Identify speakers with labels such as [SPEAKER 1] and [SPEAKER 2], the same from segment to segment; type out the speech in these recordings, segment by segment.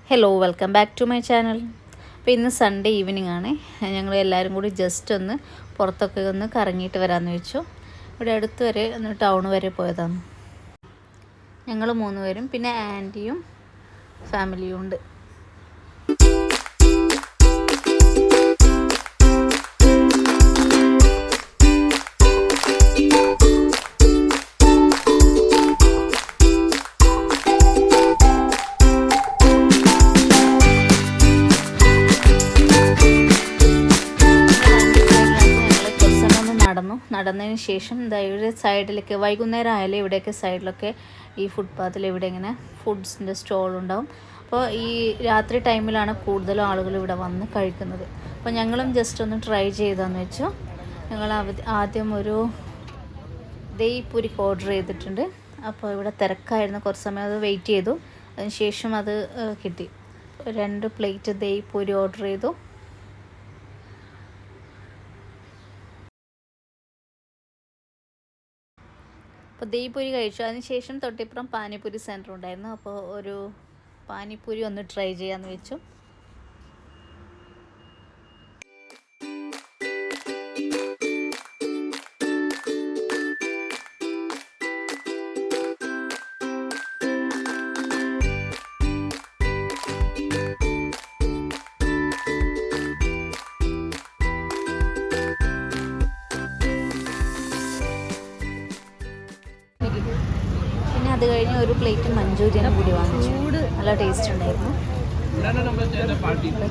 [SPEAKER 1] Hello welcome back to my channel. അപ്പോൾ ഇന്ന് Sunday evening ആണ്. ഞങ്ങൾ എല്ലാവരും കൂടി ജസ്റ്റ് ഒന്ന് പുറത്തൊക്കെ ഒന്ന് കറങ്ങിയിട്ട് വരാമെന്ന് വെച്ചു. ഇവിടെ അടുത്ത് വരെ ഒന്ന് ടൗൺ വരെ പോയതാണ്. ഞങ്ങൾ 3 പേരും പിന്നെ ആൻറ്റിയും ഫാമിലിയും ഉണ്ട്. നടന്നതിന് ശേഷം ഇവിടെ സൈഡിലൊക്കെ വൈകുന്നേരം ആയാലും ഇവിടെയൊക്കെ സൈഡിലൊക്കെ ഈ ഫുട്പാത്തിൽ ഇവിടെ ഇങ്ങനെ ഫുഡ്സിൻ്റെ സ്റ്റോളുണ്ടാവും. അപ്പോൾ ഈ രാത്രി ടൈമിലാണ് കൂടുതലും ആളുകൾ ഇവിടെ വന്ന് കഴിക്കുന്നത്. അപ്പോൾ ഞങ്ങളും ജസ്റ്റ് ഒന്ന് ട്രൈ ചെയ്താന്ന് വെച്ചു. ഞങ്ങൾ ആദ്യം ഒരു ദഹി പൂരിക്ക് ഓർഡർ ചെയ്തിട്ടുണ്ട്. അപ്പോൾ ഇവിടെ തിരക്കായിരുന്നു, കുറച്ച് സമയം അത് വെയിറ്റ് ചെയ്തു. അതിന് ശേഷം അത് കിട്ടി. 2 പ്ലേറ്റ് ദഹി പൂരി ഓർഡർ ചെയ്തു. അപ്പോൾ ദഹിപൂരി കഴിച്ചു. അതിനുശേഷം തൊട്ടിപ്പുറം പാനിപ്പൂരി സെൻറ്റർ ഉണ്ടായിരുന്നു. അപ്പോൾ ഒരു പാനിപ്പൂരി ഒന്ന് ട്രൈ ചെയ്യാമെന്ന് വെച്ചു. അത് കഴിഞ്ഞ് ഒരു പ്ലേറ്റ് മഞ്ചൂരിയനും കൂടി വാങ്ങിച്ചു. നല്ല ടേസ്റ്റ് ഉണ്ടായിരുന്നു.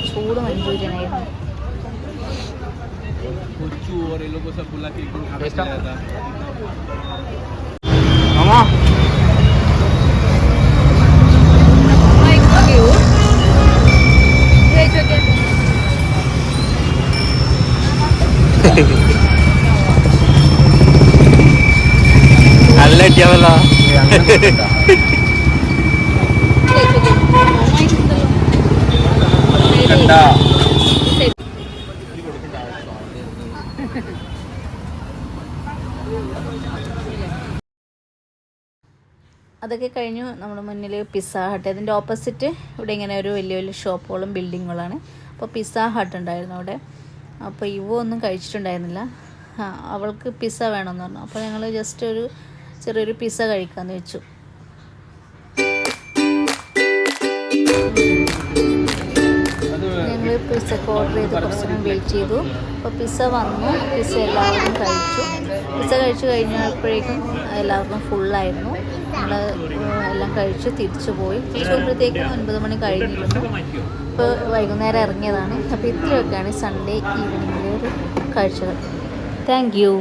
[SPEAKER 1] ചൂട് മഞ്ചൂരിയനായിരുന്നു.
[SPEAKER 2] നല്ല അടിയാവല്ല.
[SPEAKER 1] അതൊക്കെ കഴിഞ്ഞു നമ്മുടെ മുന്നിൽ പിസ്സ ഹട്ട്. അതിൻ്റെ ഓപ്പോസിറ്റ് ഇവിടെ ഇങ്ങനെ ഒരു വലിയ വലിയ ഷോപ്പുകളും ബിൽഡിങ്ങുകളാണ്. അപ്പോൾ പിസ്സ ഹട്ട് ഉണ്ടായിരുന്നു അവിടെ. അപ്പോൾ ഒന്നും കഴിച്ചിട്ടുണ്ടായിരുന്നില്ല. അവൾക്ക് പിസ്സ വേണമെന്ന് പറഞ്ഞു. അപ്പോൾ ഞങ്ങൾ ജസ്റ്റ് ഒരു ചെറിയൊരു പിസ്സ കഴിക്കാമെന്ന് വെച്ചു. ഞങ്ങൾ പിസ്സക്ക് ഓർഡർ ചെയ്ത് കുറച്ച് നേരം വെയിറ്റ് ചെയ്തു. അപ്പോൾ പിസ്സ വന്നു. പിസ്സ എല്ലാവരും കഴിച്ചു. പിസ്സ കഴിച്ചു കഴിഞ്ഞപ്പോഴേക്കും എല്ലാവർക്കും ഫുള്ളായിരുന്നു. നമ്മൾ എല്ലാം കഴിച്ച് തിരിച്ചു പോയി. തിരിച്ചു പോകുമ്പോഴത്തേക്കും 9 മണി കഴിഞ്ഞിരുന്നു. ഇപ്പോൾ വൈകുന്നേരം ഇറങ്ങിയതാണ്. അപ്പോൾ ഇത്രയൊക്കെയാണ് സൺഡേ ഈവനിങ്ങിലെ ഒരു കാഴ്ചകൾ. Thank you.